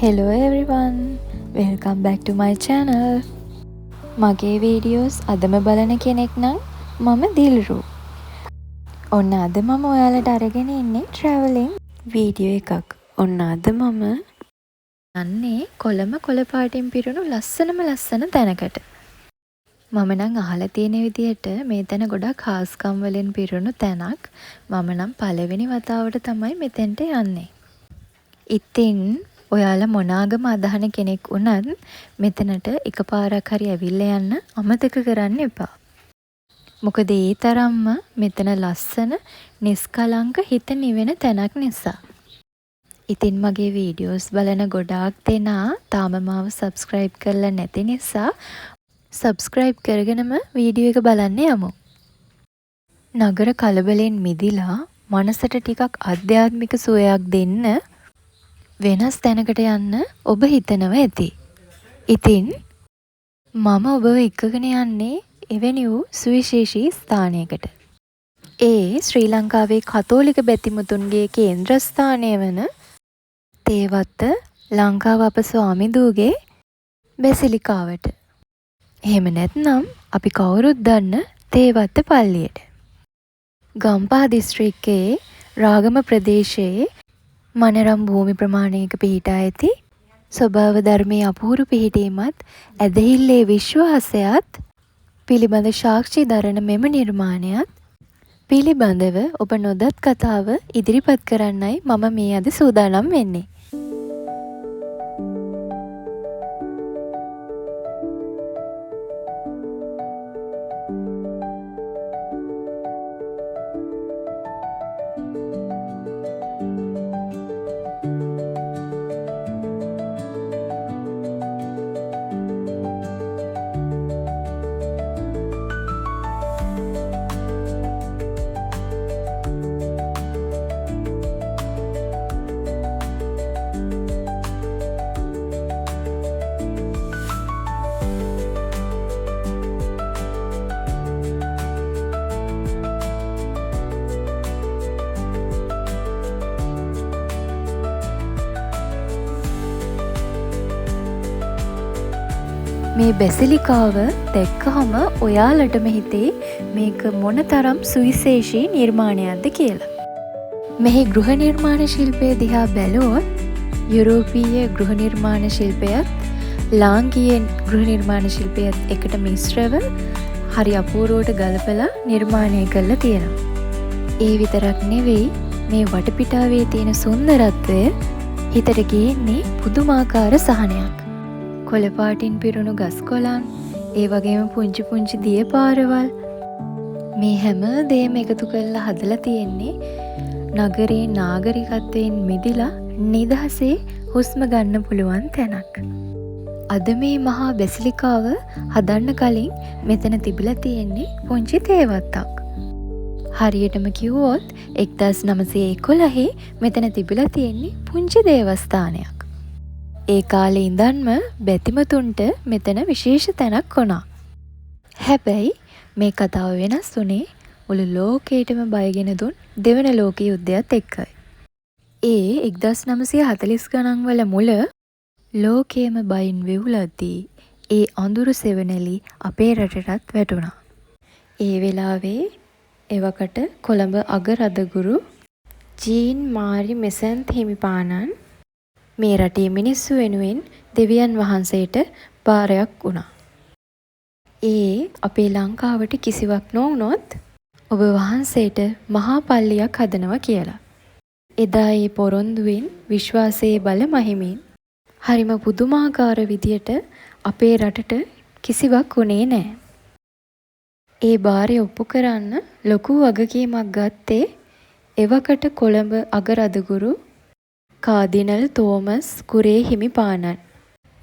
Hello everyone, welcome back to my channel. මගේ videos අදම බලන කෙනෙක් නම් මම දිල්රු. ඔන්න අද මම ඔයාලට අරගෙන ඉන්නේ traveling වීඩියෝ එකක්. ඔන්න අද මම යන්නේ කොළඹ කොළ පාටින් පිරුණු ලස්සන තැනකට. මම නම් අහලා තියෙන විදිහට මේ තැන ගොඩක් ખાස්කම් වලින් පිරුණු තැනක්. මම නම් පළවෙනි වතාවට තමයි මෙතෙන්ට යන්නේ. ඉතින් ඔයාලා මොනාගම අදහන කෙනෙක් වුණත් මෙතනට එකපාරක් හරි ඇවිල්ලා යන්න අමතක කරන්න එපා. මොකද ඒ තරම්ම මෙතන ලස්සන නිස්කලංක හිත නිවෙන තැනක් නිසා. ඉතින් මගේ වීඩියෝස් බලන ගොඩාක් දෙනා තාම මාව subscribe කරලා නැති නිසා subscribe කරගෙනම වීඩියෝ එක බලන්න යමු. නගර කලබලෙන් මිදිලා මනසට ටිකක් ආධ්‍යාත්මික සුවයක් දෙන්න වෙනස් තැනකට යන්න ඔබ හිතනවා ඇති. ඉතින් මම ඔබව එක්කගෙන යන්නේ එවැනි වූ සුවිශේෂී ස්ථානයකට. ඒ ශ්‍රී ලංකාවේ කතෝලික බැතිමතුන්ගේ කේන්ද්‍රස්ථානය වන තේවත්ත ලංකාව අප ස්වාමිදූගේ බැසිලිකාවට. එහෙම නැත්නම් අපි කවුරුත් දන්න තේවත්ත පල්ලියට. ගම්පහ දිස්ත්‍රික්කයේ රාගම ප්‍රදේශයේ මනරම් භූමි ප්‍රමාණයක පිහිටා ඇති ස්වභාව ධර්මයේ අපූරු පිහිටීමත් ඇදහිල්ලේ විශ්වාසයත් පිළිබඳ සාක්ෂි දරන මෙම නිර්මාණයත් පිළිබඳව ඔබ නොදත් කතාව ඉදිරිපත් කරන්නයි මම මේ අද සූදානම් වෙන්නේ. මේ බැසිලිකාව දැක්කහම ඔයාලටම හිතේ මේක මොනතරම් සුවිශේෂී නිර්මාණයක්ද කියලා. මෙහි ගෘහ නිර්මාණ ශිල්පය දිහා බැලුවොත් යුරෝපීය ගෘහ නිර්මාණ ශිල්පයත් ලාංකීය ගෘහ නිර්මාණ ශිල්පයත් එකට මිශ්‍රව හරි අපූර්වවට ගලපලා නිර්මාණය කරලා තියෙනවා. ඒ විතරක් නෙවෙයි මේ වටපිටාවේ තියෙන සුන්දරත්වය හිතට ගේන්නේ පුදුමාකාර සහනයක්. කොළපාටින් පිරුණු ගස් කොළන්, ඒ වගේම පුංචි දිය පාරවල් මේ හැම දෙයක්ම එකතු කරලා හදලා තියෙන්නේ නගරේ නාගරිකත්වයෙන් මිදිලා නිදහසේ හුස්ම ගන්න පුළුවන් තැනක්. අද මේ මහා බැසිලිකාව හදන්න කලින් මෙතන තිබිලා තියෙන්නේ පුංචි තේවත්තක්. හරියටම කිව්වොත් 1911 මෙතන තිබිලා තියෙන්නේ පුංචි දේවස්ථානයක්. ඒ කාලේ ඉඳන්ම බැතිමතුන්ට මෙතන විශේෂ තැනක් වුණා. හැබැයි මේ කතාව වෙනස් වුණේ මුළු ලෝකයටම බයගෙන දුන් දෙවන ලෝක යුද්ධයත් එක්කයි. ඒ 1940 ගණන් වල මුල ලෝකයේම බයින් වෙවුලද්දී ඒ අඳුරු සෙවණැලි අපේ රටටත් වැටුණා. ඒ වෙලාවේ එවකට කොළඹ අගරදගුරු ජීන් මාරි මෙසන්ත් හිමිපාණන් මේ රටේ මිනිස්සු වෙනුවෙන් දෙවියන් වහන්සේට බාරයක් වුණා. ඒ අපේ ලංකාවට කිසිවක් නොවුනොත් ඔබ වහන්සේට මහා පල්ලියක් හදනවා කියලා. එදා ඒ පොරොන්දුවෙන් විශ්වාසයේ බල මහිමින් හරිම පුදුමාකාර විදියට අපේ රටට කිසිවක් වුණේ නැහැ. ඒ බාරය ඔප්පු කරන්න ලොකු වගකීමක් ගත්තේ එවකට කොළඹ අගරදගුරු කාදිනල් තෝමස් කුරේ හිමිපාණන්.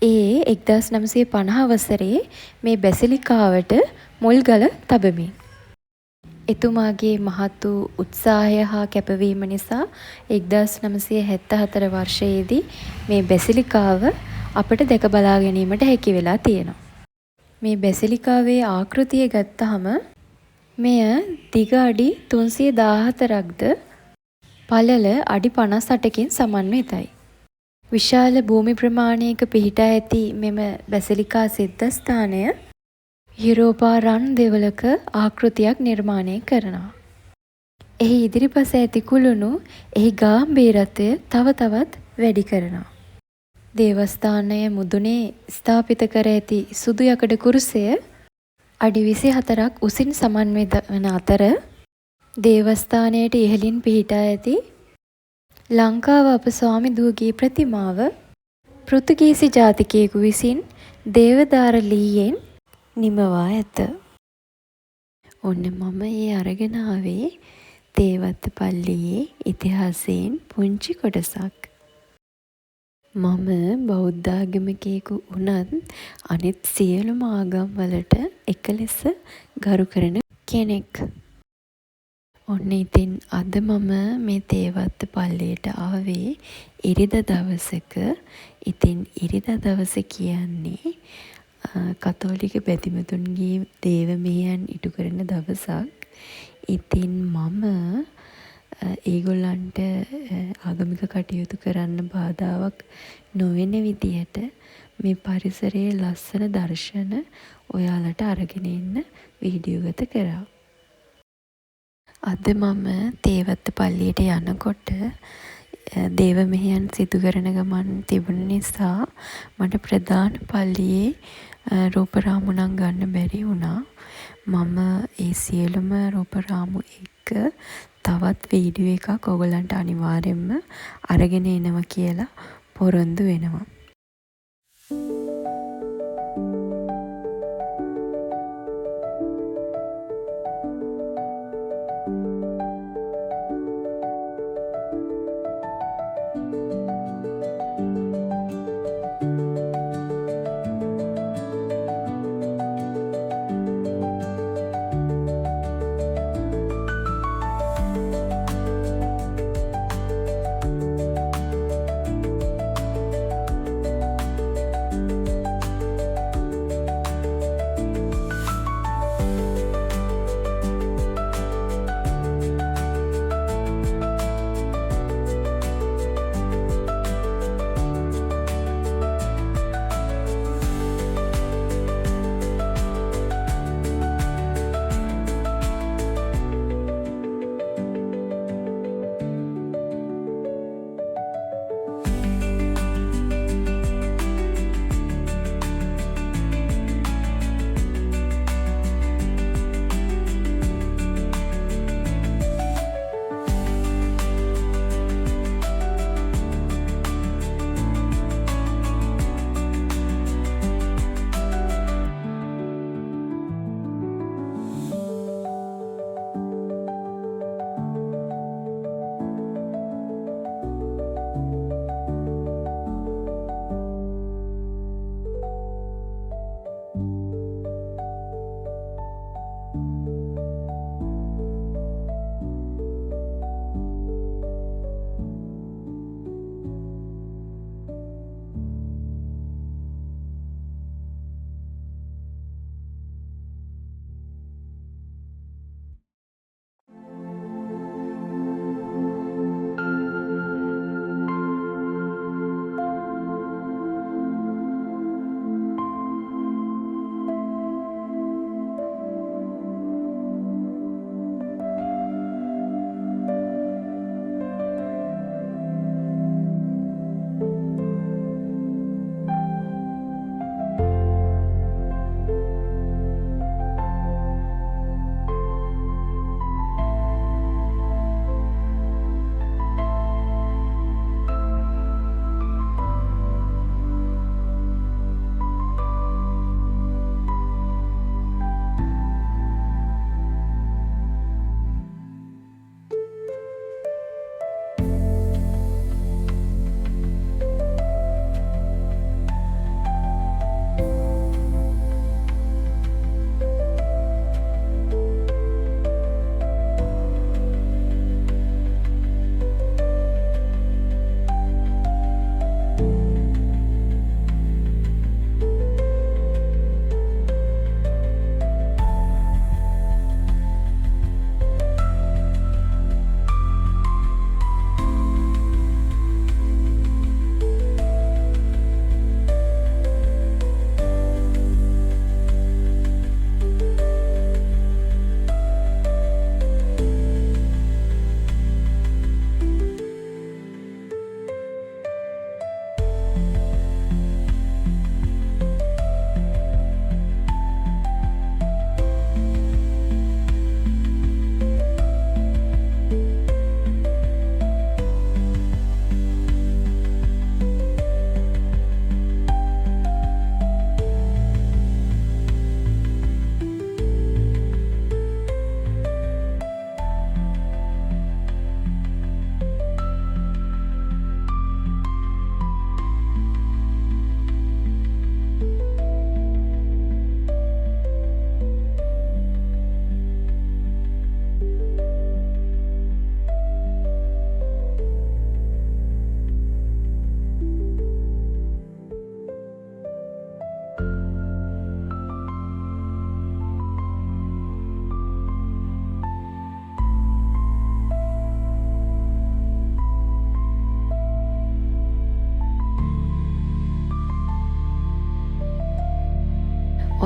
ඒ 1950 වසරේ මේ බැසිලිකාවට මුල්ගල තබමින්. එතුමාගේ මහත් වූ උත්සාහය හා කැපවීම නිසා 1974 වර්ෂයේදී මේ බැසිලිකාව අපට දැක බලා ගැනීමට හැකි වෙලා තියෙනවා. මේ බැසිලිකාවේ ආකෘතිය ගත්තහම මෙය දිග අඩි 314ක්ද පළල අඩි 58කින් සමන්විතයි. විශාල භූමි ප්‍රමාණයක පිහිටා ඇති මෙම බැසිලිකා සිද්ධස්ථානය යුරෝපා රන් දෙවලක ආකෘතියක් නිර්මාණය කරනවා. එහි ඉදිරිපස ඇති කුළුණු එහි ගාම්භීරත්වය තව තවත් වැඩි කරනවා. දේවස්ථානය මුදුනේ ස්ථාපිත කර ඇති සුදු යකඩ කුරුසය අඩි 24ක් උසින් සමන්විත වන අතර දේවස්ථානයට ඉහළින් පිහිටා ඇති ලංකාව අප ස්වාමි දුවගේ ප්‍රතිමාව පෘතුගීසි ජාතිකයෙකු විසින් දේවදාර ලීයෙන් නිමවා ඇත. ඔන්න මම ඒ අරගෙන ආවේ දේවත්ත පල්ලියේ ඉතිහාසයෙන් පුංචි කොටසක්. මම බෞද්ධාගමිකයෙකු වුණත් අනිත් සියලුම ආගම් වලට එක ලෙස ගරු කරන කෙනෙක්. ඔන්න ඉතින් අද මම මේ දේවත්ත පල්ලියට ආවේ ඉරිදා දවසක. ඉතින් ඉරිදා දවස කියන්නේ කතෝලික බැතිමතුන්ගේ දේව මෙහෙයන් ඉටු කරන දවසක්. ඉතින් මම ඒගොල්ලන්ට ආගමික කටයුතු කරන්න බාධාවක් නොවන විදියට මේ පරිසරයේ ලස්සන දර්ශන ඔයාලට අරගෙන එන්න වීඩියෝ ගත කරා. අද මම දේවත්ත පල්ලියට යනකොට දේව මෙහෙයන් සිදු කරන ගමන් තිබුණ නිසා මට ප්‍රධාන පල්ලියේ රූපරාමු නම් ගන්න බැරි වුණා. මම ඒ සියලුම රූපරාමු එක්ක තවත් වීඩියෝ එකක් ඔයගලන්ට අනිවාර්යයෙන්ම අරගෙන එනවා කියලා පොරොන්දු වෙනවා.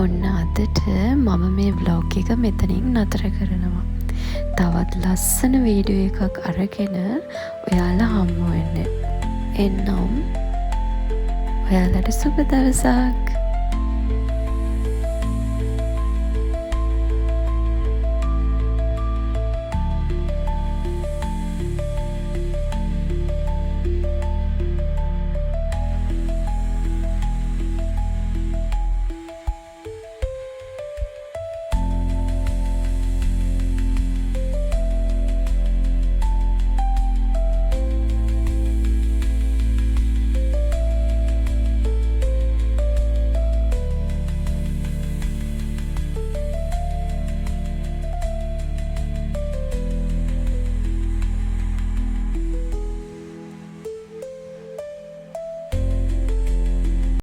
ඔන්න අදට මම මේ vlog එක මෙතනින් නතර කරනවා. තවත් ලස්සන වීඩියෝ එකක් අරගෙන ඔයාලා හම්බ වෙන්න. එන්නම් ඔයාලට සුබ දවසක්.